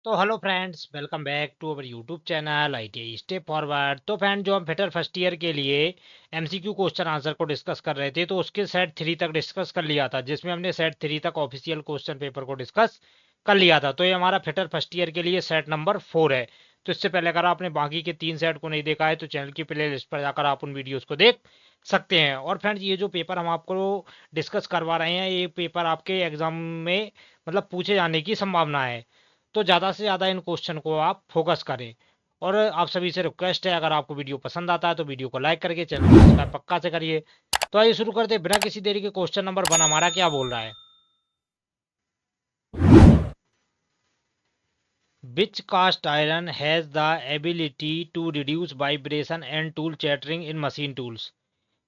तो hello friends, welcome back to our YouTube channel ITI step forward. तो friend, जो हम फिटर फर्स्ट ईयर के लिए MCQ क्वेश्चन आंसर को डिस्कस कर रहे थे, तो उसके सेट 3 तक डिस्कस कर लिया था, जिसमें हमने सेट 3 तक ऑफिशियल क्वेश्चन पेपर को डिस्कस कर लिया था। तो ये हमारा फिटर फर्स्ट ईयर के लिए सेट नंबर 4 है। तो इससे पहले अगर आपने बाकी के 3 सेट को नहीं देखा है तो चैनल की प्ले लिस्ट पर जाकर आप उन वीडियोज़ को देख सकते हैं। और फ्रेंड्स, ये जो पेपर हम आपको डिस्कस करवा रहे हैं, ये पेपर आपके एग्जाम में मतलब पूछे जाने की संभावना है। तो ज़्यादा से ज़्यादा इन क्वेश्चन को आप फोकस करें। और आप सभी से रिक्वेस्ट है, अगर आपको वीडियो पसंद आता है तो वीडियो को लाइक करके चैनल को सब्सक्राइब पक्का से करिए। तो आइए शुरू करते हैं बिना किसी देरी के। क्वेश्चन नंबर 1 हमारा क्या बोल रहा है? Which cast iron has the ability to reduce vibration and tool chattering in machine tools?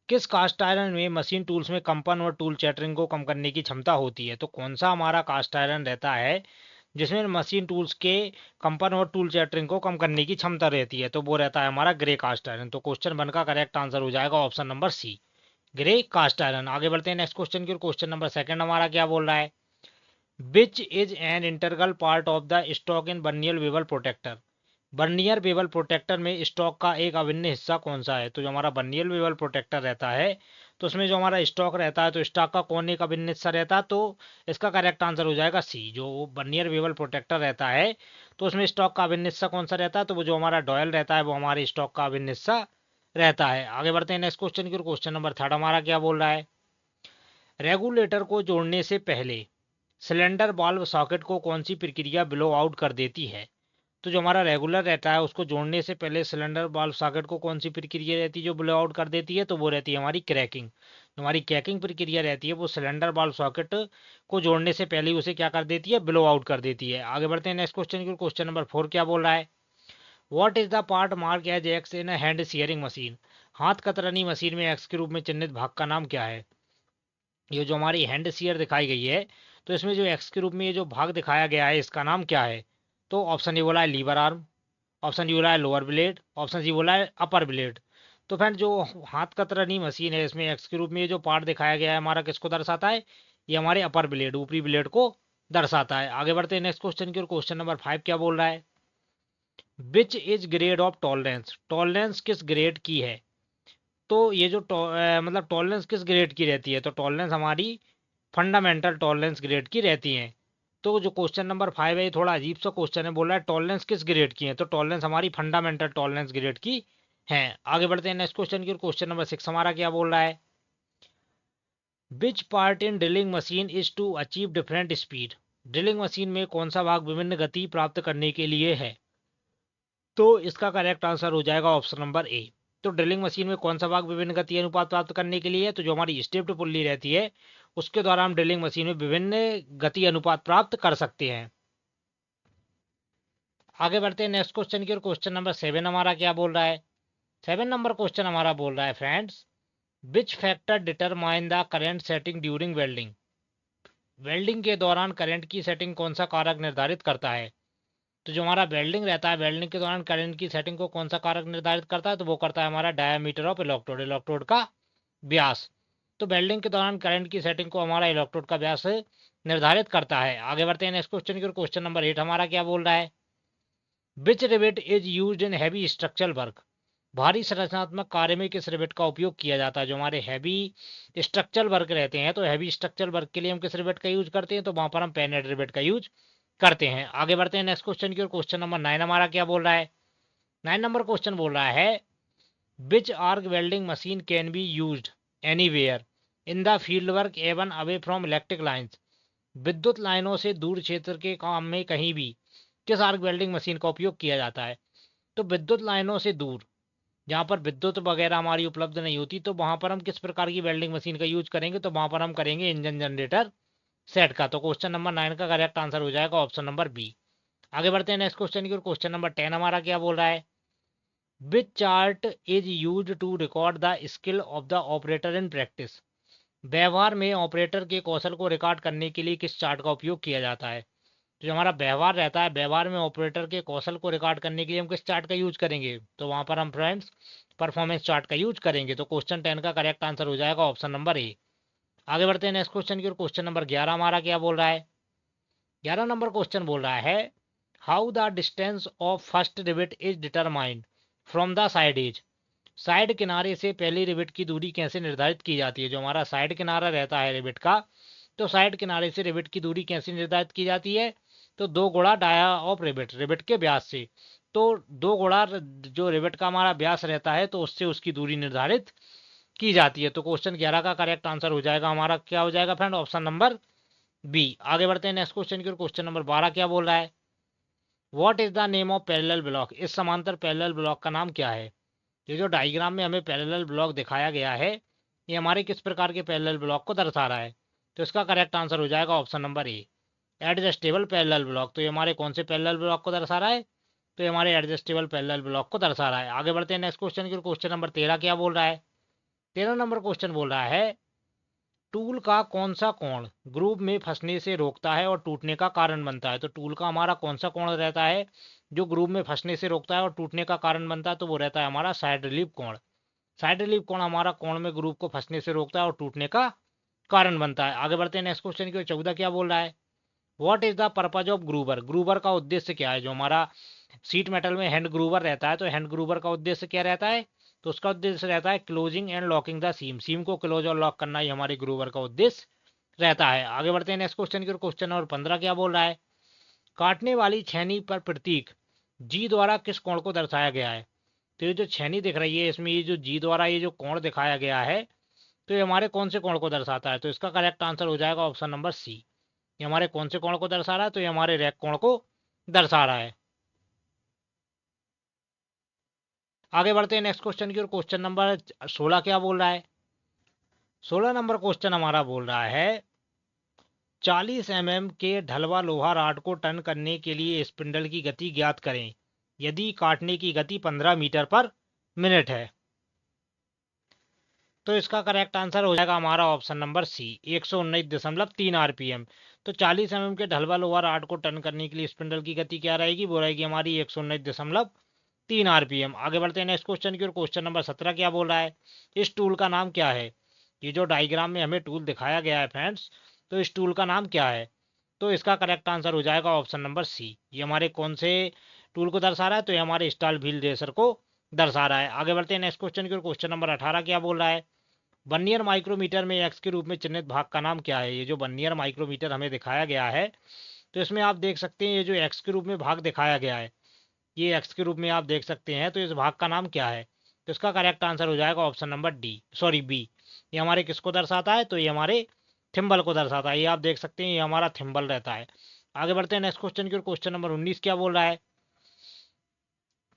किस कास्ट आयरन में मशीन टूल्स में कंपन और टूल चैटरिंग को कम करने की क्षमता होती है? तो कौन सा हमारा कास्ट आयरन रहता है जिसमें मशीन टूल्स के कंपन और टूल चैटरिंग को कम करने की क्षमता रहती है? तो वो रहता है हमारा ग्रे कास्ट आयरन। तो क्वेश्चन 1 का करेक्ट आंसर हो जाएगा option number C, grey cast iron. आगे बढ़ते हैं नेक्स्ट क्वेश्चन की ओर। क्वेश्चन नंबर 2 हमारा क्या बोल रहा है? Which is an integral part of the stock in vernier bevel protractor? Vernier bevel protractor में स्टॉक का एक अभिन्न हिस्सा कौन सा है? तो जो हमारा बर्नियर वेवल प्रोटेक्टर रहता है, तो उसमें जो हमारा स्टॉक रहता है, तो स्टॉक का कौन एक अभिन्न हिस्सा रहता है? तो इसका करेक्ट आंसर हो जाएगा सी, जो बर्नियर वेवल प्रोटेक्टर रहता है, तो उसमें स्टॉक का अभिन्न हिस्सा कौन सा रहता है? तो वो जो हमारा डॉयल रहता है, वो हमारे स्टॉक का अभिन्न हिस्सा रहता है। आगे बढ़ते हैं नेक्स्ट क्वेश्चन की ओर। क्वेश्चन नंबर 3 हमारा क्या बोल रहा है? रेगुलेटर को जोड़ने से पहले सिलेंडर वाल्व सॉकेट को कौन सी प्रक्रिया ब्लो आउट कर देती है? तो जो हमारा रेगुलर रहता है, उसको जोड़ने से पहले सिलेंडर वाल्व सॉकेट को कौन सी प्रक्रिया रहती है जो ब्लो आउट कर देती है? तो वो रहती है हमारी क्रैकिंग। जो हमारी क्रैकिंग प्रक्रिया रहती है, वो सिलेंडर वाल्व सॉकेट को जोड़ने से पहले ही उसे क्या कर देती है? ब्लो आउट कर देती है। आगे बढ़ते हैं नेक्स्ट क्वेश्चन की। क्वेश्चन नंबर 4 क्या बोल रहा है? What is the part mark as X in hand shearing machine? हाथ कतरनी मशीन में एक्स के रूप में चिन्हित भाग का नाम क्या है? ये जो हमारी हैंड सीयर दिखाई गई है, तो इसमें जो एक्स के रूप में ये जो भाग दिखाया गया है, इसका नाम क्या है? तो ऑप्शन ए बोला है लीवर आर्म, ऑप्शन डी बोला है लोअर ब्लेड, ऑप्शन सी बोला है अपर ब्लेड। तो फ्रेंड, जो हाथ कतरनी मशीन है, इसमें एक्स के रूप में ये जो पार्ट दिखाया गया है हमारा, किसको दर्शाता है? ये हमारे अपर ब्लेड, ऊपरी ब्लेड को दर्शाता है। आगे बढ़ते हैं नेक्स्ट क्वेश्चन की ओर। क्वेश्चन नंबर 5 क्या बोल रहा है? Which is grade of tolerance? Tolerance किस ग्रेड की है? तो ये जो मतलब टॉलरेंस किस ग्रेड की रहती है? तो टॉलरेंस हमारी फंडामेंटल टॉलरेंस ग्रेड की रहती हैं। तो जो क्वेश्चन नंबर 5 है, ये थोड़ा अजीब सा क्वेश्चन है। बोल रहा है टॉलरेंस किस ग्रेड की है? तो टॉलरेंस हमारी फंडामेंटल टॉलरेंस ग्रेड की है। आगे बढ़ते हैं नेक्स्ट क्वेश्चन की। क्वेश्चन नंबर 6 हमारा क्या बोल रहा है? Which part in drilling machine is to achieve different speed? Drilling machine में कौन सा भाग विभिन्न गति प्राप्त करने के लिए है? तो इसका करेक्ट आंसर हो जाएगा ऑप्शन नंबर ए। तो ड्रिलिंग मशीन में कौन सा भाग विभिन्न गति अनुपात प्राप्त करने के लिए है? तो जो हमारी स्टेप्ड पुल्ली रहती है, उसके द्वारा हम ड्रिलिंग मशीन में विभिन्न गति अनुपात प्राप्त कर सकते हैं। आगे बढ़ते हैं नेक्स्ट क्वेश्चन की ओर। क्वेश्चन नंबर 7 हमारा क्या बोल रहा है? 7 नंबर क्वेश्चन हमारा बोल रहा है friends, which factor determine the current setting during welding? Welding के दौरान करंट की सेटिंग कौन सा कारक निर्धारित करता है? तो जो हमारा वेल्डिंग रहता है, वेल्डिंग के दौरान करंट की सेटिंग को कौन सा कारक निर्धारित करता है? तो वो करता है हमारा डायमीटर ऑफ इलेक्ट्रोड, इलेक्ट्रोड का व्यास। तो वेल्डिंग के दौरान करंट की सेटिंग को हमारा इलेक्ट्रोड का व्यास निर्धारित करता है। आगे बढ़ते हैं नेक्स्ट क्वेश्चन की ओर। क्वेश्चन नंबर 8 हमारा क्या बोल रहा है? Which rivet is use in heavy structural work? भारी संरचनात्मक कार्य में किस रिवेट का उपयोग किया जाता है? जो हमारे हैवी स्ट्रक्चरल वर्क रहते हैं, तो हैवी स्ट्रक्चरल वर्क के लिए हम किस रिवेट का यूज करते हैं? तो वहां पर हम पेनेट रिवेट का यूज करते हैं। आगे बढ़ते हैं नेक्स्ट क्वेश्चन की ओर। क्वेश्चन नंबर 9 हमारा क्या बोल रहा है? 9 नंबर क्वेश्चन बोल रहा है, which arc welding machine can be used anywhere in the field work even away from electric lines? विद्युत लाइनों से दूर क्षेत्र के काम में कहीं भी किस आर्क वेल्डिंग मशीन का उपयोग किया जाता है? तो विद्युत लाइनों से दूर, जहाँ पर विद्युत वगैरह हमारी उपलब्ध नहीं होती, तो वहां पर हम किस प्रकार की वेल्डिंग मशीन का यूज करेंगे? तो वहां पर हम करेंगे इंजन जनरेटर सेट का। तो क्वेश्चन नंबर 9 का करेक्ट आंसर हो जाएगा ऑप्शन नंबर बी। आगे बढ़ते हैं नेक्स्ट क्वेश्चन की ओर। क्वेश्चन नंबर 10 हमारा क्या बोल रहा है? Which chart is use to record the skill of the operator in practice? व्यवहार में ऑपरेटर के कौशल को रिकॉर्ड करने के लिए किस चार्ट का उपयोग किया जाता है? तो जो हमारा व्यवहार रहता है, व्यवहार में ऑपरेटर के कौशल को रिकॉर्ड करने के लिए हम किस चार्ट का यूज करेंगे? तो वहां पर हम फ्रेंड्स परफॉर्मेंस चार्ट का यूज करेंगे। तो क्वेश्चन 10 का करेक्ट आंसर हो जाएगा ऑप्शन नंबर ए। आगे बढ़ते हैं नेक्स्ट क्वेश्चन की ओर। क्वेश्चन नंबर 11 हमारा क्या बोल रहा है? 11 नंबर क्वेश्चन बोल रहा है, how the distance of first rivet is determined from the side edge. Side किनारे से पहली रिवेट की दूरी कैसे निर्धारित की जाती है। जो हमारा साइड किनारा रहता है रिवेट का, तो साइड किनारे से रिवेट की दूरी कैसे निर्धारित की जाती है, तो 2 गुणा डाया ऑफ रिवेट, रिवेट के व्यास से। तो 2 गुणा जो रिवेट का हमारा व्यास रहता है तो उससे उसकी दूरी निर्धारित की जाती है। तो क्वेश्चन 11 का करेक्ट आंसर हो जाएगा हमारा, क्या हो जाएगा फ्रेंड, ऑप्शन नंबर बी। आगे बढ़ते हैं नेक्स्ट क्वेश्चन की ओर। क्वेश्चन नंबर 12 क्या बोल रहा है, what is the name of parallel block. इस समांतर पैरेलल ब्लॉक का नाम क्या है। ये जो डायग्राम में हमें पैरेलल ब्लॉक दिखाया गया है, ये हमारे किस प्रकार के पैरेलल ब्लॉक को दर्शा रहा है। तो इसका करेक्ट आंसर हो जाएगा ऑप्शन नंबर ए, एडजस्टेबल पैरेलल ब्लॉक। तो ये हमारे कौन से पैरेलल ब्लॉक को दर्शा रहा है, तो ये हमारे एडजस्टेबल पैरेलल ब्लॉक को दर्शा रहा है। आगे बढ़ते हैं नेक्स्ट क्वेश्चन की। क्वेश्चन नंबर 13 क्या बोल रहा है, 13 नंबर क्वेश्चन बोल रहा है, टूल का कौन सा कोण ग्रुप में फंसने से रोकता है और टूटने का कारण बनता है। तो टूल का हमारा कौन सा कोण रहता है जो ग्रुप में फंसने से रोकता है और टूटने का कारण बनता है, तो वो रहता है हमारा साइड रिलीफ कोण। साइड रिलीफ कोण हमारा कोण में ग्रुप को फंसने से रोकता है और टूटने का कारण बनता है। आगे बढ़ते हैं नेक्स्ट क्वेश्चन की ओर। 14 क्या बोल रहा है, what is the purpose of groover. Groover का उद्देश्य क्या है। जो हमारा सीट मेटल में हैंड ग्रूवर रहता है, तो हैंड ग्रूवर का उद्देश्य क्या रहता है, तो उसका उद्देश्य रहता है क्लोजिंग एंड लॉकिंग द सीम। सीम को क्लोज और लॉक करना ही हमारे ग्रूवर का उद्देश्य रहता है। आगे बढ़ते हैं नेक्स्ट क्वेश्चन की ओर। क्वेश्चन नंबर 15 क्या बोल रहा है, काटने वाली छेनी पर प्रतीक जी द्वारा किस कोण को दर्शाया गया है। तो ये जो छेनी दिख रही है इसमें, ये जो जी द्वारा ये जो कोण दिखाया गया है, तो ये हमारे कौन से कोण को दर्शाता है। तो इसका करेक्ट आंसर हो जाएगा ऑप्शन नंबर सी। ये हमारे कौन से कोण को दर्शा रहा है, तो ये हमारे रेख कोण को दर्शा रहा है। आगे बढ़ते हैं नेक्स्ट क्वेश्चन की ओर। क्वेश्चन नंबर 16 क्या बोल रहा है, 16 नंबर क्वेश्चन हमारा बोल रहा है, 40 mm के ढलवा लोहा राड को टर्न करने के लिए स्पिंडल की गति ज्ञात करें यदि काटने की गति 15 मीटर पर मिनट है। तो इसका करेक्ट आंसर हो जाएगा हमारा ऑप्शन नंबर सी, 119.3 आरपीएम। तो 40 mm के ढलवा लोहा राड को टर्न करने के लिए स्पिंडल की गति क्या रहेगी, वो रहेगी हमारी 119.3 आरपीएम। आगे बढ़ते हैं नेक्स्ट क्वेश्चन की ओर। क्वेश्चन नंबर 17 क्या बोल रहा है, इस टूल का नाम क्या है। ये जो डायग्राम में हमें टूल दिखाया गया है फ्रेंड्स, तो इस टूल का नाम क्या है। तो इसका करेक्ट आंसर हो जाएगा ऑप्शन नंबर सी। ये हमारे कौन से टूल को दर्शा रहा है, तो ये हमारे स्टाल व्हील रेसर को दर्शा रहा है। आगे बढ़ते हैं नेक्स्ट क्वेश्चन की ओर। क्वेश्चन नंबर 18 क्या बोल रहा है, वर्नियर माइक्रोमीटर में एक्स के रूप में चिन्हित भाग का नाम क्या है। ये जो वर्नियर माइक्रोमीटर हमें दिखाया गया है, तो इसमें आप देख सकते हैं ये जो एक्स के रूप में भाग दिखाया गया है, ये एक्स के रूप में आप देख सकते हैं, तो इस भाग का नाम क्या है। तो इसका करेक्ट आंसर हो जाएगा option number D, sorry B. ये हमारे किसको दर्शाता है, तो ये हमारे थिम्बल को दर्शाता है। ये आप देख सकते हैं ये हमारा थिम्बल रहता है। आगे बढ़ते हैं नेक्स्ट क्वेश्चन की ओर। क्वेश्चन नंबर 19 क्या बोल रहा है,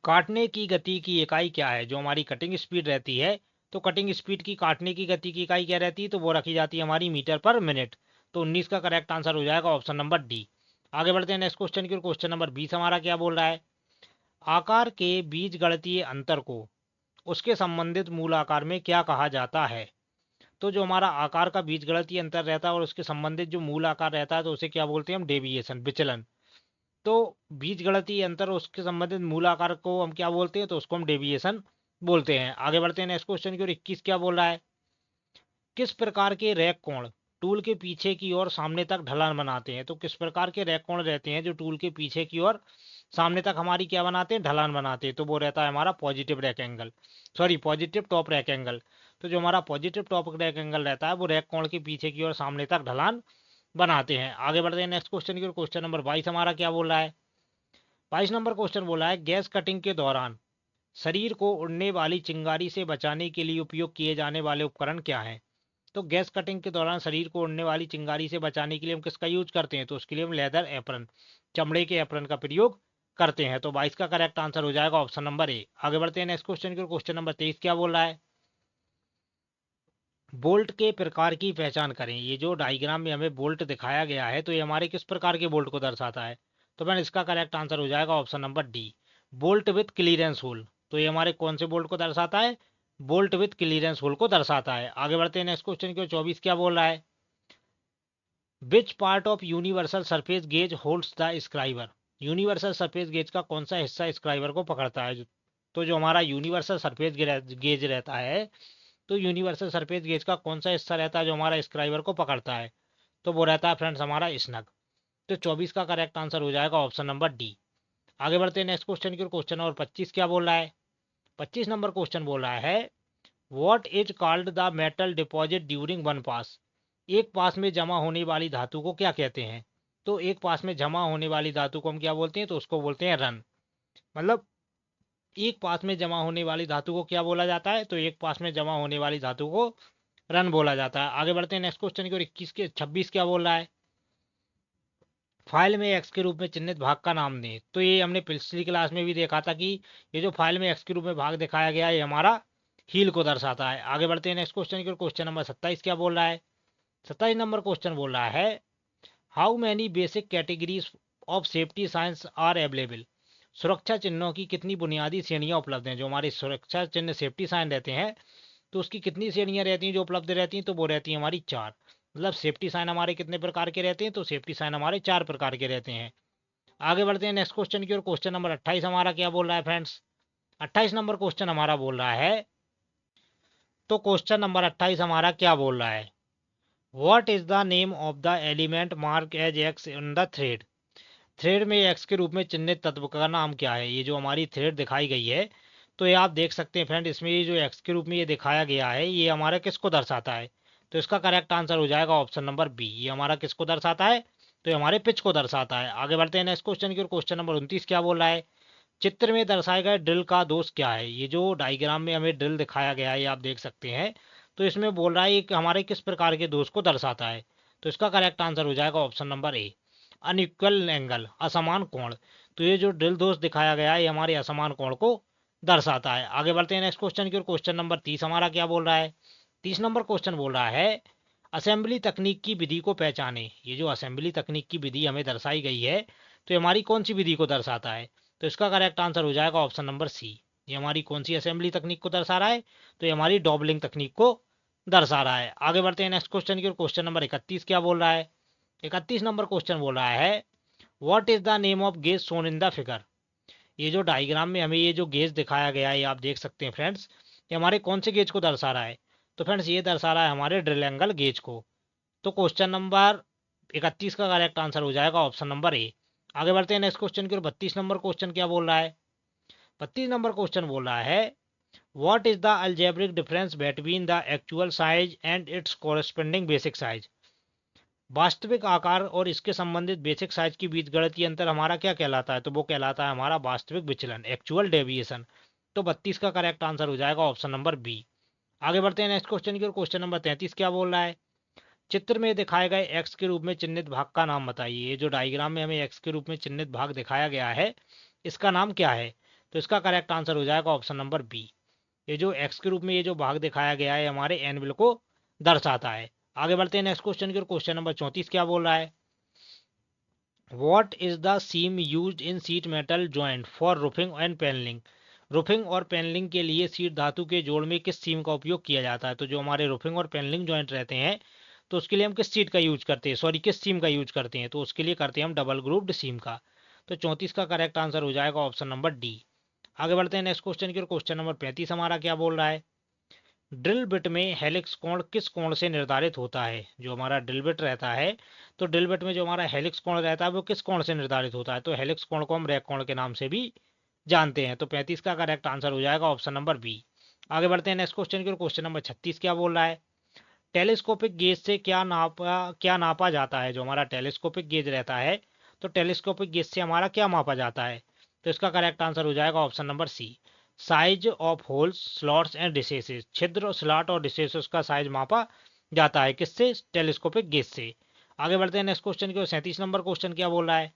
काटने की गति की इकाई क्या है। जो हमारी कटिंग स्पीड रहती है, तो कटिंग स्पीड की काटने की गति की इकाई क्या रहती है, तो वो रखी जाती है हमारी मीटर पर मिनट। तो 19 का करेक्ट आंसर हो जाएगा ऑप्शन नंबर डी। आगे बढ़ते हैं नेक्स्ट क्वेश्चन की ओर। क्वेश्चन नंबर 20 हमारा क्या बोल रहा है, आकार के बीज गणितीय अंतर को उसके संबंधित मूल आकार में क्या कहा जाता है। तो जो हमारा आकार का बीज गणितीय अंतर रहता है और उसके संबंधित जो मूल आकार रहता है, तो उसे क्या बोलते हैं हम, डेविएशन, विचलन। तो बीज गणितीय अंतर उसके संबंधित मूल आकार को हम क्या बोलते हैं, तो उसको हम डेविएशन बोलते हैं। आगे बढ़ते हैं नेक्स्ट क्वेश्चन की ओर। 21 क्या बोल रहा है, किस प्रकार के रैक कोण टूल के पीछे की ओर सामने तक ढलान बनाते हैं। तो किस प्रकार के रैक कोण रहते हैं जो टूल के पीछे की ओर सामने तक हमारी क्या बनाते हैं, ढलान बनाते हैं। तो वो रहता है हमारा positive rack angle, sorry positive top rack angle. तो जो हमारा पॉजिटिव टॉप रैक एंगल रहता है, वो रैक कोण के पीछे की ओर सामने तक ढलान बनाते हैं। आगे बढ़ते हैं नेक्स्ट क्वेश्चन की ओर। क्वेश्चन नंबर 22 हमारा क्या बोल रहा है, 22 नंबर क्वेश्चन बोला है, गैस कटिंग के दौरान शरीर को उड़ने वाली चिंगारी से बचाने के लिए उपयोग किए जाने वाले उपकरण क्या हैं। तो गैस कटिंग के दौरान शरीर को उड़ने वाली चिंगारी से बचाने के लिए हम किसका यूज करते हैं, तो उसके लिए हम लेदर एप्रन, चमड़े के एप्रन का प्रयोग करते हैं। तो 22 का करेक्ट आंसर हो जाएगा ऑप्शन नंबर ए। आगे बढ़ते हैं नेक्स्ट क्वेश्चन की ओर। क्वेश्चन नंबर 23 क्या बोल रहा है, बोल्ट के प्रकार की पहचान करें। ये जो डायग्राम में हमें बोल्ट दिखाया गया है, तो ये हमारे किस प्रकार के बोल्ट को दर्शाता है। तो मैंने इसका करेक्ट आंसर हो जाएगा option number D, bolt with clearance hole. तो ये हमारे कौन से बोल्ट को दर्शाता है, बोल्ट विथ क्लीयरेंस होल को दर्शाता है। आगे बढ़ते हैं नेक्स्ट क्वेश्चन की ओर। 24 क्या बोल रहा है, which part of universal surface gauge holds the scriber. Universal surface gauge का कौन सा हिस्सा स्क्राइबर को पकड़ता है। तो जो हमारा यूनिवर्सल सरफेस गेज रहता है, तो यूनिवर्सल सरफेस गेज का कौन सा हिस्सा रहता है जो हमारा स्क्राइबर को पकड़ता है, तो वो रहता है फ्रेंड्स हमारा स्नग। तो 24 का करेक्ट आंसर हो जाएगा ऑप्शन नंबर डी। आगे बढ़ते हैं नेक्स्ट क्वेश्चन की ओर। क्वेश्चन नंबर 25 क्या बोल रहा है? 25 नंबर क्वेश्चन बोल रहा है what is called the metal deposit during one pass. एक पास में जमा होने वाली धातु को क्या कहते हैं? तो एक पास में जमा होने वाली धातु को हम क्या बोलते हैं? तो उसको बोलते हैं रन। मतलब एक पास में जमा होने वाली धातु को क्या बोला जाता है? तो एक पास में जमा होने वाली धातु को रन बोला जाता है। आगे बढ़ते हैं नेक्स्ट क्वेश्चन की ओर। 21 के 26 क्या बोल रहा है? फाइल में एक्स के रूप में चिन्हित भाग का नाम दें। तो ये हमने पिछली क्लास में भी देखा था कि ये जो फाइल में एक्स के रूप में भाग दिखाया गया है ये हमारा हील को दर्शाता है। आगे बढ़ते हैं नेक्स्ट क्वेश्चन की ओर। क्वेश्चन नंबर 27 क्या बोल रहा है? 27 नंबर क्वेश्चन बोल रहा है how many basic categories of safety science are available. सुरक्षा चिन्हों की कितनी बुनियादी श्रेणियां उपलब्ध हैं? जो हमारी सुरक्षा चिन्ह सेफ्टी साइन रहते हैं तो उसकी कितनी श्रेणियां रहती हैं जो उपलब्ध रहती हैं? तो वो रहती हैं हमारी 4। मतलब सेफ्टी साइन हमारे कितने प्रकार के रहते हैं? तो सेफ्टी साइन हमारे 4 प्रकार के रहते हैं। आगे बढ़ते हैं नेक्स्ट क्वेश्चन की ओर। क्वेश्चन नंबर 28 हमारा क्या बोल रहा है फ्रेंड्स? 28 नंबर क्वेश्चन हमारा बोल रहा है, तो क्वेश्चन नंबर 28 हमारा क्या बोल रहा है? What is the name of the element mark as X in the thread. Thread में एक्स के रूप में चिन्हित तत्व का नाम क्या है? ये जो हमारी थ्रेड दिखाई गई है तो ये आप देख सकते हैं फ्रेंड, इसमें ये जो एक्स के रूप में ये दिखाया गया है ये हमारा किसको दर्शाता है? तो इसका करेक्ट आंसर हो जाएगा ऑप्शन नंबर बी। ये हमारा किसको दर्शाता है? तो ये हमारे पिच को दर्शाता है। आगे बढ़ते हैं नेक्स्ट क्वेश्चन की ओर। क्वेश्चन नंबर 29 क्या बोल रहा है? चित्र में दर्शाए गए ड्रिल का दोष क्या है? ये जो डायग्राम में हमें ड्रिल दिखाया गया है ये आप देख सकते हैं। तो इसमें बोल रहा है कि हमारे किस प्रकार के दोष को दर्शाता है? तो इसका करेक्ट आंसर हो जाएगा ऑप्शन नंबर ए, अनइक्वल एंगल, असमान कोण। तो ये जो ड्रिल दोष दिखाया गया है ये हमारे असमान कोण को दर्शाता है। आगे बढ़ते हैं नेक्स्ट क्वेश्चन की ओर। क्वेश्चन नंबर 30 हमारा क्या बोल रहा है? 30 नंबर क्वेश्चन बोल रहा है असेंबली तकनीक की विधि को पहचाने। ये जो असेंबली तकनीक की विधि हमें दर्शाई गई है तो ये हमारी कौन सी विधि को दर्शाता है? तो इसका करेक्ट आंसर हो जाएगा ऑप्शन नंबर सी। ये हमारी कौन सी असेंबली तकनीक को दर्शा रहा है? तो ये हमारी डॉबलिंग तकनीक को दर्शा रहा है। आगे बढ़ते हैं नेक्स्ट क्वेश्चन की ओर। क्वेश्चन नंबर 31 क्या बोल रहा है? 31 नंबर क्वेश्चन बोल रहा है what is the name of gauge shown in the figure. ये जो डायग्राम में हमें ये जो गेज दिखाया गया है ये आप देख सकते हैं फ्रेंड्स, ये हमारे कौन से गेज को दर्शा रहा है? तो फ्रेंड्स ये दर्शा रहा है हमारे ड्रिल एंगल गेज को। तो क्वेश्चन नंबर 31 का करेक्ट आंसर हो जाएगा ऑप्शन नंबर ए। आगे बढ़ते हैं नेक्स्ट क्वेश्चन की ओर। 32 नंबर क्वेश्चन क्या बोल रहा है? 32 नंबर क्वेश्चन बोल रहा है what is the algebraic difference between the actual size and its corresponding basic size. वास्तविक आकार और इसके संबंधित बेसिक साइज के बीच गणितीय अंतर हमारा क्या कहलाता है? तो वो कहलाता है हमारा वास्तविक विचलन, एक्चुअल डेविएशन। तो 32 का करेक्ट आंसर हो जाएगा ऑप्शन नंबर बी। आगे बढ़ते हैं नेक्स्ट क्वेश्चन की ओर। क्वेश्चन नंबर 33 क्या बोल रहा है? चित्र में दिखाए गए एक्स के रूप में चिन्हित भाग का नाम बताइए। ये जो डायग्राम में हमें एक्स के रूप में चिन्हित भाग दिखाया गया है इसका नाम क्या है? तो इसका करेक्ट आंसर हो जाएगा ऑप्शन नंबर बी। ये जो एक्स के रूप में ये जो भाग दिखाया गया है हमारे एनविल को दर्शाता है। आगे बढ़ते हैं नेक्स्ट क्वेश्चन की ओर। क्वेश्चन नंबर 34 क्या बोल रहा है? What is the seam used in sheet metal joint for roofing and panelling. Roofing और पैनलिंग के लिए सीट धातु के जोड़ में किस सीम का उपयोग किया जाता है? तो जो हमारे रूफिंग और पैनलिंग जॉइंट रहते हैं तो उसके लिए हम किस सीट का यूज करते हैं, सॉरी किस सीम का यूज करते हैं? तो उसके लिए करते हैं हम डबल ग्रुप्ड सीम का। तो 34 का करेक्ट आंसर हो जाएगा ऑप्शन नंबर डी। आगे बढ़ते हैं नेक्स्ट क्वेश्चन की ओर। क्वेश्चन नंबर 35 हमारा क्या बोल रहा है? ड्रिल बिट में हेलिक्स कोण किस कोण से निर्धारित होता है? जो हमारा ड्रिल बिट रहता है तो ड्रिल बिट में जो हमारा हेलिक्स कोण रहता है वो किस कोण से निर्धारित होता है? तो हेलिक्स कोण को हम रैक कोण के नाम से भी जानते हैं। तो 35 का करेक्ट आंसर हो जाएगा ऑप्शन नंबर बी। आगे बढ़ते हैं नेक्स्ट क्वेश्चन की ओर। क्वेश्चन नंबर 36 क्या बोल रहा है? टेलीस्कोपिक गेज से क्या नापा जाता है? जो हमारा टेलीस्कोपिक गेज रहता है तो टेलीस्कोपिक गेज से हमारा क्या मापा जाता है? तो इसका करेक्ट आंसर हो जाएगा option number C, size of holes slots and recesses. छिद्र, स्लॉट और रिसेसेस का साइज मापा जाता है किससे? टेलीस्कोपिक गेज से। आगे बढ़ते हैं नेक्स्ट क्वेश्चन की ओर। 37 नंबर क्वेश्चन क्या बोल रहा है?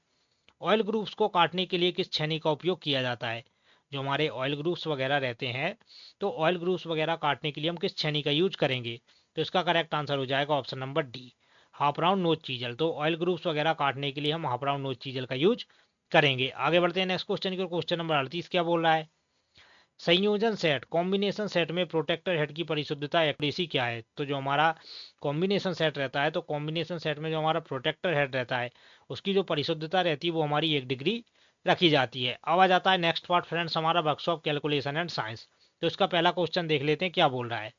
ऑयल ग्रुप्स को काटने के लिए किस छेनी का उपयोग किया जाता है? जो हमारे ऑयल ग्रुप्स वगैरह रहते हैं तो ऑयल ग्रुप्स वगैरह काटने के लिए हम किस छेनी का यूज करेंगे? तो इसका करेक्ट आंसर हो जाएगा option number D, half round nose chisel. तो ऑयल ग्रुप्स वगैरह काटने के लिए हम हाफ राउंड नोज चीजल का यूज करेंगे। आगे बढ़ते हैं नेक्स्ट क्वेश्चन की ओर। क्वेश्चन नंबर 38 क्या बोल रहा है? संयोजन सेट, कॉम्बिनेशन सेट में प्रोटेक्टर हेड की परिशुद्धता एक्यूरेसी क्या है? तो जो हमारा कॉम्बिनेशन सेट रहता है तो कॉम्बिनेशन सेट में जो हमारा प्रोटेक्टर हेड रहता है उसकी जो परिशुद्धता रहती है वो हमारी 1 डिग्री रखी जाती है। अब आ जाता है नेक्स्ट पार्ट फ्रेंड्स हमारा वर्कशॉप कैलकुलेशन एंड साइंस। तो इसका पहला क्वेश्चन देख लेते हैं क्या बोल रहा है?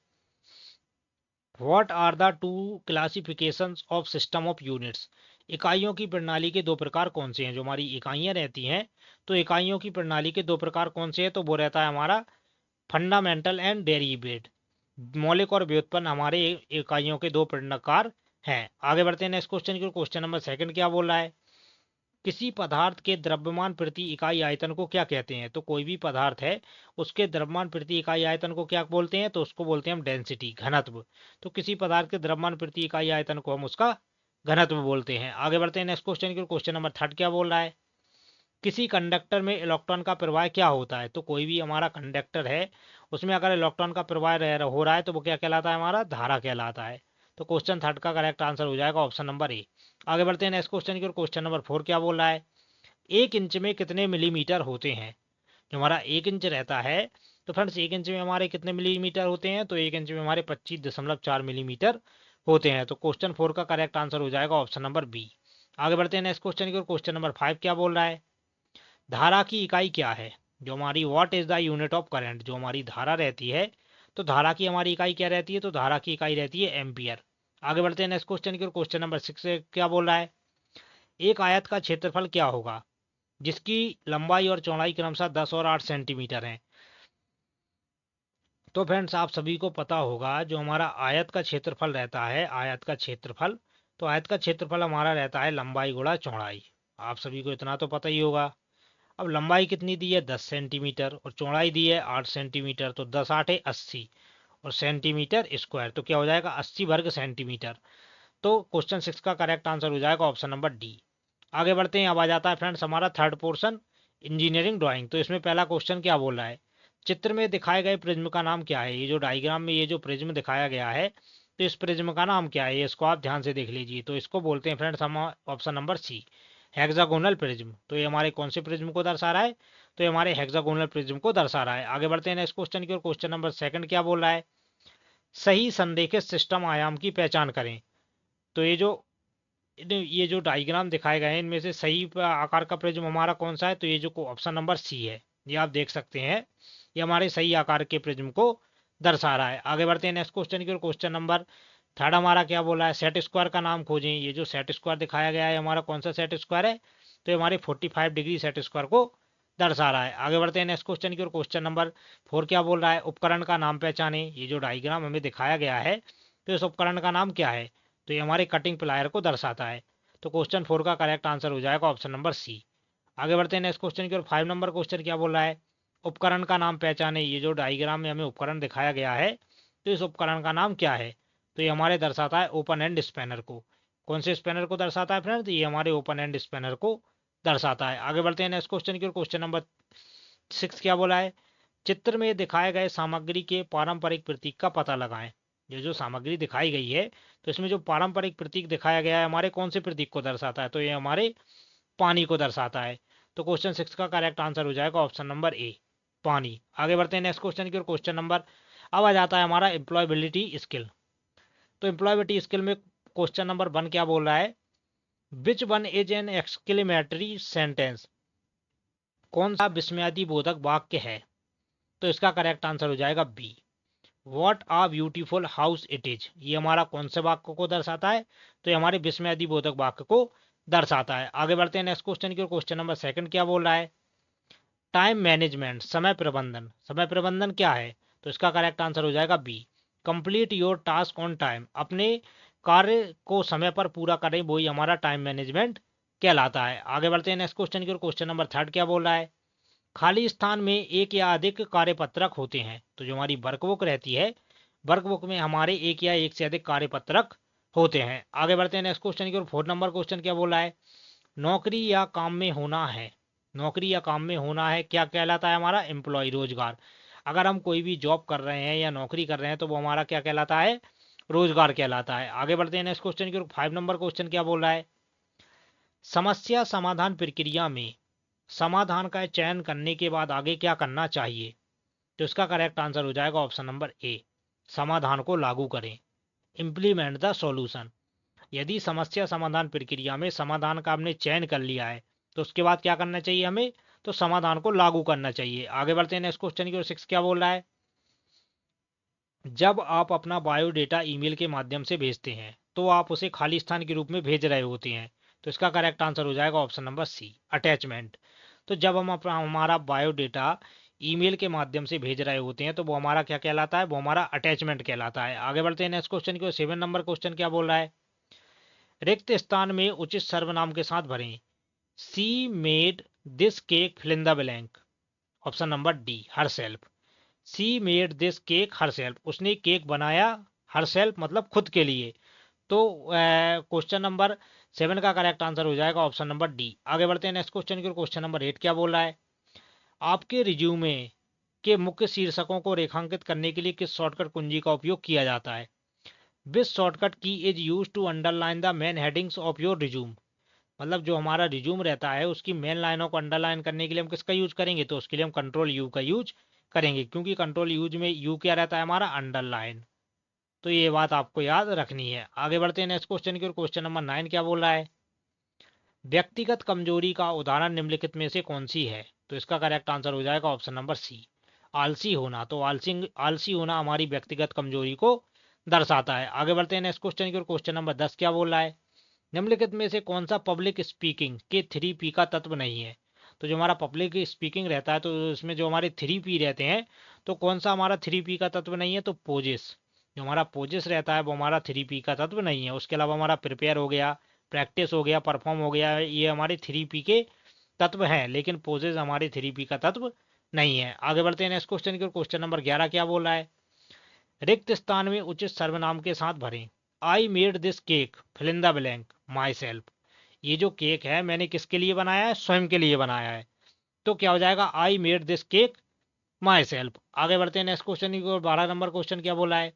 What are the two classifications of system of units. इकाइयों की प्रणाली के दो प्रकार कौन से हैं? जो हमारी इकाइयां रहती हैं, तो इकाइयों की प्रणाली के दो प्रकार कौन से हैं? तो वो रहता है हमारा फंडामेंटल एंड डेरिवेट। मौलिक और व्युत्पन्न हमारे इकाइयों के दो प्रकार हैं। आगे बढ़ते हैं नेक्स्ट क्वेश्चन की। क्वेश्चन नंबर सेकंड क्या बोल रहा है? किसी पदार्थ के द्रव्यमान प्रति इकाई आयतन को क्या कहते हैं? तो कोई भी पदार्थ है, उसके द्रव्यमान प्रति इकाई आयतन को क्या बोलते हैं? तो उसको बोलते हैं हम डेंसिटी, घनत्व। तो किसी पदार्थ के द्रव्यमान प्रति इकाई आयतन को हम उसका घनत्व बोलते हैं। आगे बढ़ते हैं नेक्स्ट क्वेश्चन की। क्वेश्चन नंबर थर्ड क्या बोल रहा है? किसी कंडक्टर में इलेक्ट्रॉन का प्रवाह क्या होता है? तो कोई भी हमारा कंडक्टर है, उसमें अगर इलेक्ट्रॉन का प्रवाह हो रहा है तो वो क्या कहलाता है? हमारा धारा कहलाता है। तो क्वेश्चन थर्ड का करेक्ट आंसर हो जाएगा ऑप्शन नंबर ए। आगे बढ़ते हैं नेक्स्ट क्वेश्चन की। क्वेश्चन नंबर फोर क्या बोल रहा है? 1 इंच में कितने मिलीमीटर होते हैं? जो हमारा 1 इंच रहता है, तो फ्रेंड्स 1 इंच में हमारे कितने मिलीमीटर होते हैं? तो 1 इंच में हमारे 25.4 मिलीमीटर होते हैं। तो क्वेश्चन फोर का करेक्ट आंसर हो जाएगा ऑप्शन नंबर बी। आगे बढ़ते हैं नेक्स्ट क्वेश्चन की। क्वेश्चन नंबर फाइव क्या बोल रहा है? धारा की इकाई क्या है? जो हमारी what is the unit of current, जो हमारी धारा रहती है, तो धारा की हमारी इकाई क्या रहती है? तो धारा की इकाई रहती है एम्पियर। आगे बढ़ते हैं नेक्स्ट क्वेश्चन की। क्वेश्चन नंबर सिक्स क्या बोल रहा है? एक आयत का क्षेत्रफल क्या होगा जिसकी लंबाई और चौड़ाई क्रमशः 10 और 8 सेंटीमीटर है? तो फ्रेंड्स आप सभी को पता होगा, जो हमारा आयत का क्षेत्रफल रहता है, आयत का क्षेत्रफल, तो आयत का क्षेत्रफल हमारा रहता है लंबाई गुणा चौड़ाई। आप सभी को इतना तो पता ही होगा। अब लंबाई कितनी दी है? 10 सेंटीमीटर, और चौड़ाई दी है 8 सेंटीमीटर। तो 10 8 80, और सेंटीमीटर स्क्वायर, तो क्या हो जाएगा? 80 वर्ग सेंटीमीटर। तो क्वेश्चन सिक्स का करेक्ट आंसर हो जाएगा ऑप्शन नंबर डी। आगे बढ़ते हैं। अब आ जाता है फ्रेंड्स हमारा थर्ड पोर्शन, इंजीनियरिंग ड्राइंग। तो इसमें पहला क्वेश्चन क्या बोल रहा है? चित्र में दिखाए गए प्रिज्म का नाम क्या है? ये जो डायग्राम में ये जो प्रिज्म दिखाया गया है, तो इस प्रिज्म का नाम क्या है? इसको आप ध्यान से देख लीजिए। तो इसको बोलते हैं फ्रेंड्स हम option number C, hexagonal prism. तो ये हमारे कौन से प्रिज्म को दर्शा रहा है? तो ये हमारे हेक्सागोनल प्रिज्म को दर्शा रहा है। आगे बढ़ते हैं नेक्स्ट क्वेश्चन की। और क्वेश्चन नंबर सेकंड क्या बोल रहा है? सही संरेखित सिस्टम आयाम की पहचान करें। तो ये जो डायग्राम दिखाए गए हैं, इनमें से सही आकार का प्रिज्म हमारा कौन सा है? तो ये जो ऑप्शन नंबर सी है, ये आप देख सकते हैं, ये हमारे सही आकार के प्रिज्म को दर्शा रहा है। आगे बढ़ते हैं नेक्स्ट क्वेश्चन की। और क्वेश्चन नंबर थर्ड हमारा क्या बोला है? सेट स्क्वायर का नाम खोजें। ये जो सेट स्क्वायर दिखाया गया है, हमारा कौन सा सेट स्क्वायर है? तो ये हमारे 45 डिग्री सेट स्क्वायर को दर्शा रहा है। आगे बढ़ते हैं नेक्स्ट क्वेश्चन की। और क्वेश्चन नंबर फोर क्या बोल रहा है? उपकरण का नाम पहचाने। ये जो डायग्राम हमें दिखाया गया है, तो इस उपकरण का नाम क्या है? तो ये हमारे कटिंग प्लायर को दर्शाता है। तो क्वेश्चन फोर का करेक्ट आंसर हो जाएगा ऑप्शन नंबर सी। आगे बढ़ते हैं नेक्स्ट क्वेश्चन की। और 5 नंबर क्वेश्चन क्या बोल रहा है? उपकरण का नाम पहचाने। ये जो डायग्राम में हमें उपकरण दिखाया गया है, तो इस उपकरण का नाम क्या है? तो ये हमारे दर्शाता है ओपन एंड स्पैनर को। कौन से स्पैनर को दर्शाता है फ्रेंड्स? ये हमारे ओपन एंड स्पैनर को दर्शाता है। आगे बढ़ते हैं नेक्स्ट क्वेश्चन की। और क्वेश्चन नंबर सिक्स क्या बोला है? चित्र में दिखाए गए सामग्री के पारंपरिक प्रतीक का पता लगाएं। ये जो सामग्री दिखाई गई है, तो इसमें जो पारंपरिक प्रतीक दिखाया गया है, हमारे कौन से प्रतीक को दर्शाता है? तो ये हमारे पानी को दर्शाता है। तो क्वेश्चन सिक्स का करेक्ट आंसर हो जाएगा ऑप्शन नंबर ए, पानी। आगे बढ़ते हैं नेक्स्ट क्वेश्चन की। और क्वेश्चन नंबर अब आ जाता है हमारा एम्प्लॉयबिलिटी स्किल। तो एम्प्लॉयबिलिटी स्किल में क्वेश्चन नंबर वन क्या बोल रहा है? Which one is an exclamatory sentence. कौन सा विस्मयादि बोधक वाक्य है? तो इसका करेक्ट आंसर हो जाएगा B, what a beautiful house it is. ये हमारा कौन से वाक्य को दर्शाता है? तो ये हमारे विस्मयादि बोधक वाक्य को दर्शाता है। आगे बढ़ते हैं नेक्स्ट क्वेश्चन की। और क्वेश्चन नंबर सेकंड क्या बोल रहा है? टाइम मैनेजमेंट, समय प्रबंधन। समय प्रबंधन क्या है? तो इसका करेक्ट आंसर हो जाएगा B, complete your task on time. अपने कार्य को समय पर पूरा करें, वही हमारा टाइम मैनेजमेंट कहलाता है। आगे बढ़ते हैं नेक्स्ट क्वेश्चन की। और क्वेश्चन नंबर थर्ड क्या बोल रहा है? खाली स्थान में एक या अधिक कार्यपत्रक होते हैं। तो जो हमारी वर्कबुक रहती है, वर्कबुक में हमारे एक या एक से अधिक कार्यपत्रक होते हैं। आगे बढ़ते हैं नेक्स्ट क्वेश्चन की। और फोर्थ नंबर क्वेश्चन क्या बोला है? नौकरी या काम में होना है। नौकरी या काम में होना है क्या कहलाता है? हमारा एम्प्लॉय, रोजगार। अगर हम कोई भी जॉब कर रहे हैं या नौकरी कर रहे हैं, तो वो हमारा क्या कहलाता है? रोजगार कहलाता है। आगे बढ़ते हैं नेक्स्ट क्वेश्चन की। और 5 नंबर क्वेश्चन क्या बोल रहा है? समस्या समाधान प्रक्रिया में समाधान का चयन करने के बाद आगे क्या करना चाहिए? तो इसका करेक्ट आंसर हो जाएगा ऑप्शन नंबर ए, समाधान को लागू करें, इम्प्लीमेंट द सॉल्यूशन। यदि समस्या समाधान प्रक्रिया में समाधान का हमने चयन कर लिया है, तो उसके बाद क्या करना चाहिए हमें? तो समाधान को लागू करना चाहिए। आगे बढ़ते हैं नेक्स्ट क्वेश्चन की। और सिक्स क्या बोल रहा है? जब आप अपना बायोडेटा ईमेल के माध्यम से भेजते हैं, तो आप उसे खाली स्थान के रूप में भेज रहे होते हैं। तो इसका करेक्ट आंसर हो जाएगा ऑप्शन नंबर सी, अटैचमेंट। तो जब हम अपना हमारा बायोडेटा ईमेल के माध्यम से भेज रहे होते हैं तो वो हमारा क्या कहलाता है, वो हमारा अटैचमेंट कहलाता है। आगे बढ़ते हैं नेक्स्ट क्वेश्चन की ओर। 7 नंबर क्वेश्चन क्या बोल रहा है, रिक्त स्थान में उचित सर्वनाम के साथ भरें। She made this cake fill in the blank. Option number D, herself. She made this cake herself, उसने केक बनाया हरसेल्फ मतलब खुद के लिए। तो क्वेश्चन नंबर 7 का करेक्ट आंसर हो जाएगा ऑप्शन नंबर डी। आगे बढ़ते हैं नेक्स्ट क्वेश्चन की ओर। क्वेश्चन नंबर 8 क्या बोल रहा है, आपके रिज्यूमे के मुख्य शीर्षकों को रेखांकित करने के लिए किस शॉर्टकट कुंजी का उपयोग किया जाता है। Which shortcut key is use to underline the main headings of your resume. मतलब जो हमारा रिज्यूम रहता है उसकी मेन लाइनों को अंडरलाइन करने के लिए हम किसका यूज करेंगे, तो उसके लिए हम कंट्रोल यू का यूज करेंगे, क्योंकि कंट्रोल यूज में यू क्या रहता है हमारा, अंडरलाइन। तो ये बात आपको याद रखनी है। आगे बढ़ते हैं नेक्स्ट क्वेश्चन की ओर। क्वेश्चन नंबर 9 क्या बोल रहा है, व्यक्तिगत कमजोरी का उदाहरण निम्नलिखित में से कौन सी है। तो इसका करेक्ट आंसर हो जाएगा ऑप्शन नंबर सी, आलसी होना। तो आलसी होना हमारी व्यक्तिगत कमजोरी को दर्शाता है। आगे बढ़ते हैं नेक्स्ट क्वेश्चन की ओर। क्वेश्चन नंबर 10 क्या बोल रहा है, निम्नलिखित में से कौन सा पब्लिक स्पीकिंग के 3P का तत्व नहीं है। तो जो हमारा पब्लिक स्पीकिंग रहता है तो इसमें जो हमारे 3P रहते हैं, तो कौन सा हमारा 3P का तत्व नहीं है, तो पोजेस। जो हमारा पोजेस रहता है वो हमारा 3P का तत्व नहीं है। उसके अलावा हमारा प्रिपेयर हो गया, प्रैक्टिस हो गया, परफॉर्म हो गया, ये हमारे 3P के तत्व हैं, लेकिन पोजेस हमारे 3P का तत्व नहीं है। आगे बढ़ते हैं नेक्स्ट क्वेश्चन की ओर। क्वेश्चन नंबर 11 क्या बोल रहा है, रिक्त स्थान में उचित सर्वनाम के साथ भरें। I made this cake fill in the blank myself. ये जो केक है मैंने किसके लिए बनाया है, स्वयं के लिए बनाया है। तो क्या हो जाएगा, आई made this cake my self. आगे बढ़ते हैं नेक्स्ट क्वेश्चन की ओर। 12 नंबर क्वेश्चन क्या बोला है,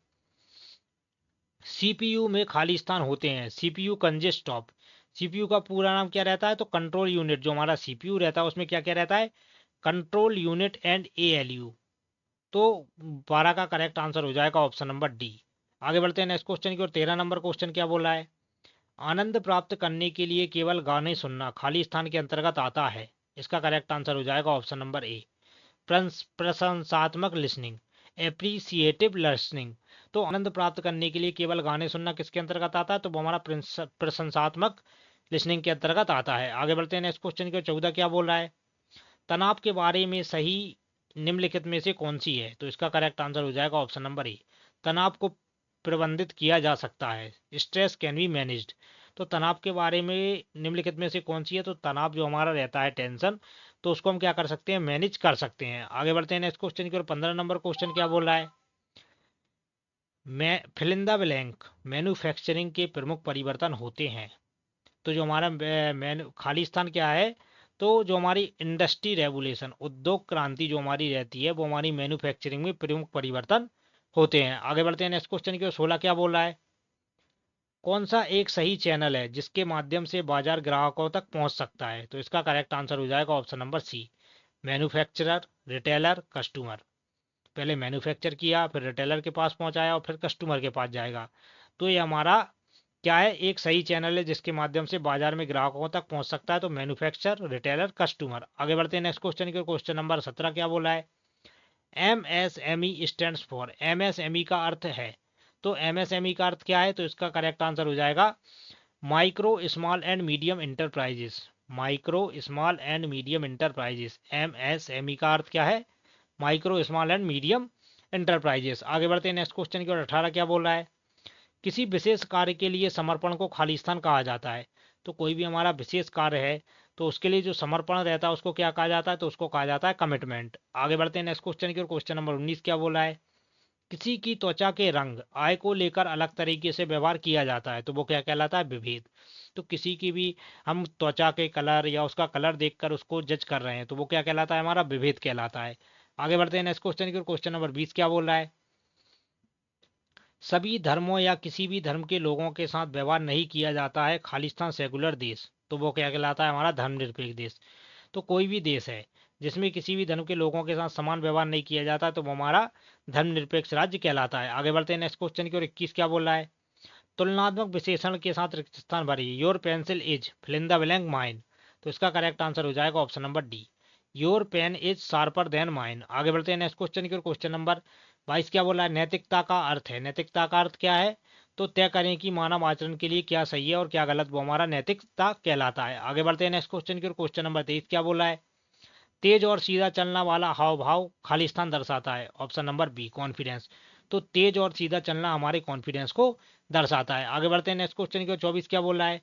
सीपीयू में खाली स्थान होते हैं। CPU congest of. सीपीयू का पूरा नाम क्या रहता है, तो कंट्रोल यूनिट। जो हमारा सीपीयू रहता है उसमें क्या क्या रहता है, कंट्रोल यूनिट एंड एएलयू। तो 12 का करेक्ट आंसर हो जाएगा ऑप्शन नंबर डी। आगे बढ़ते हैं नेक्स्ट क्वेश्चन की ओर। 13 नंबर क्वेश्चन क्या बोला है, आनंद प्राप्त करने के लिए केवल गाने सुनना खाली स्थान के अंतर्गत आता है। इसका करेक्ट आंसर हो जाएगा ऑप्शन नंबर ए, प्रशंसात्मक लिसनिंग, एप्रिसिएटिव लिसनिंग। तो आनंद प्राप्त करने के लिए केवल गाने सुनना किसके अंतर्गत आता है, तो वो हमारा प्रशंसात्मक लिसनिंग के अंतर्गत आता है। आगे बढ़ते हैं नेक्स्ट क्वेश्चन की ओर। 14 क्या बोल रहा है, तनाव के बारे में सही निम्नलिखित में से कौन सी है। तो इसका करेक्ट आंसर हो जाएगा ऑप्शन नंबर ए, तनाव को प्रबंधित किया जा सकता है, स्ट्रेस कैन बी मैनेज्ड। तो तनाव के बारे में निम्नलिखित में से कौन सी है, तो तनाव जो हमारा रहता है टेंशन, तो उसको हम क्या कर सकते हैं, मैनेज कर सकते हैं। आगे बढ़ते हैं नेक्स्ट क्वेश्चन की ओर। 15 नंबर क्वेश्चन क्या बोल रहा है, मैं fill in the blank manufacturing के प्रमुख परिवर्तन होते हैं। तो जो हमारा खाली स्थान क्या है, तो जो हमारी इंडस्ट्री रेगुलेशन, उद्योग क्रांति जो हमारी रहती है वो हमारी मैन्युफैक्चरिंग में प्रमुख परिवर्तन होते हैं। आगे बढ़ते हैं नेक्स्ट क्वेश्चन की ओर। 16 क्या बोल रहा है, कौन सा एक सही चैनल है जिसके माध्यम से बाजार ग्राहकों तक पहुंच सकता है। तो इसका करेक्ट आंसर हो जाएगा option number C, manufacturer, retailer, customer. पहले मैन्युफैक्चर किया, फिर रिटेलर के पास पहुंचाया और फिर कस्टमर के पास जाएगा। तो ये हमारा क्या है, एक सही चैनल है जिसके माध्यम से बाजार में ग्राहकों तक पहुंच सकता है। तो मैन्युफैक्चर, रिटेलर, कस्टमर। आगे बढ़ते हैं नेक्स्ट क्वेश्चन की। क्वेश्चन नंबर 17 क्या बोला है, MSME स्टैंड्स फॉर। MSME का अर्थ है, तो MSME का अर्थ क्या है, तो इसका करेक्ट आंसर हो जाएगा micro small and medium enterprises. Micro small and medium enterprises, MSME का अर्थ क्या है, micro small and medium enterprises. आगे बढ़ते हैं नेक्स्ट क्वेश्चन की ओर। 18 क्या बोल रहा है, किसी विशेष कार्य के लिए समर्पण को खाली स्थान कहा जाता है। तो कोई भी हमारा विशेष कार्य है तो उसके लिए जो समर्पण रहता है उसको क्या कहा जाता है, तो उसको कहा जाता है कमिटमेंट। आगे बढ़ते हैं नेक्स्ट क्वेश्चन की ओर। क्वेश्चन नंबर 19 क्या बोला है, किसी की त्वचा के रंग आय को लेकर अलग तरीके से व्यवहार किया जाता है। तो वो क्या कहलाता है, विभेद। तो किसी की भी हम त्वचा के कलर या उसका कलर देखकर उसको जज कर रहे हैं तो वो क्या कहलाता है, हमारा विभेद कहलाता है। आगे बढ़ते हैं नेक्स्ट क्वेश्चन की ओर। क्वेश्चन नंबर 20 क्या बोल रहा है, सभी धर्मों या किसी भी धर्म के लोगों के साथ व्यवहार नहीं किया जाता है खालिस्तान सेकुलर देश। तो वो क्या कहलाता है, हमारा धर्मनिरपेक्ष देश। तो कोई भी देश है जिसमें किसी भी धर्म के लोगों के साथ समान व्यवहार नहीं किया जाता तो वो हमारा धर्मनिरपेक्ष राज्य कहलाता है। आगे बढ़ते हैं नेक्स्ट क्वेश्चन की ओर। 21 क्या बोल रहा है, तुलनात्मक विशेषण के साथ रिक्त स्थान भरिए। Your pencil is fill in the blank mine. तो इसका करेक्ट आंसर हो जाएगा option number D, your pen is sharper than mine. आगे बढ़ते हैं नेक्स्ट क्वेश्चन की ओर। क्वेश्चन नंबर 22 क्या बोला है, नैतिकता का अर्थ है। नैतिकता का अर्थ क्या है, तो तय करें कि मानव आचरण के लिए क्या सही है और क्या गलत, वो हमारा नैतिकता कहलाता है। आगे बढ़ते हैं नेक्स्ट क्वेश्चन की ओर। क्वेश्चन नंबर 23 क्या बोला है? तेज और सीधा चलना वाला हाव भाव खालिस्तान दर्शाता है। Option number B confidence. तो तेज और सीधा चलना हमारे कॉन्फिडेंस को दर्शाता है। आगे बढ़ते हैं नेक्स्ट क्वेश्चन की ओर। 24 क्या बोल रहा है?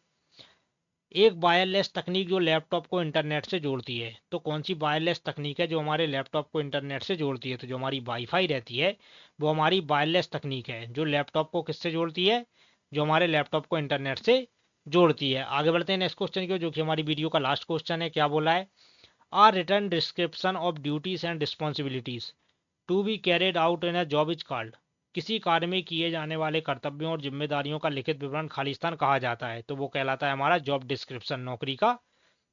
एक वायरलेस तकनीक जो लैपटॉप को इंटरनेट से जोड़ती है। तो कौन सी वायरलेस तकनीक है जो हमारे लैपटॉप को इंटरनेट से जोड़ती है? तो जो हमारी वाईफाई रहती है वो हमारी वायरलेस तकनीक है जो लैपटॉप को किससे जोड़ती है? जो हमारे लैपटॉप को इंटरनेट से जोड़ती है। आगे बढ़ते हैं नेक्स्ट क्वेश्चन की ओर, जो कि हमारी वीडियो का लास्ट क्वेश्चन है। क्या बोला है? Are written description of duties and responsibilities to be carried out in a job is called. किसी कार्य में किए जाने वाले कर्तव्यों और जिम्मेदारियों का लिखित विवरण खालिस्तान कहा जाता है? तो वो कहलाता है हमारा जॉब डिस्क्रिप्शन, नौकरी का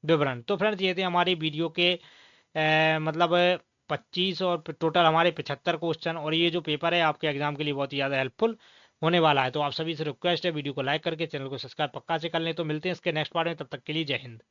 विवरण। तो फ्रेंड्स ये थे हमारी वीडियो के मतलब 25 और टोटल हमारे 75 क्वेश्चन, और ये जो पेपर है आपके एग्जाम के लिए बहुत ही ज़्यादा हेल्पफुल होने वाला है। तो आप सभी से रिक्वेस्ट है वीडियो को लाइक करके चैनल को सब्सक्राइब पक्का से कर लें। तो मिलते हैं इसके नेक्स्ट पार्ट में, तब तक के लिए जय हिंद।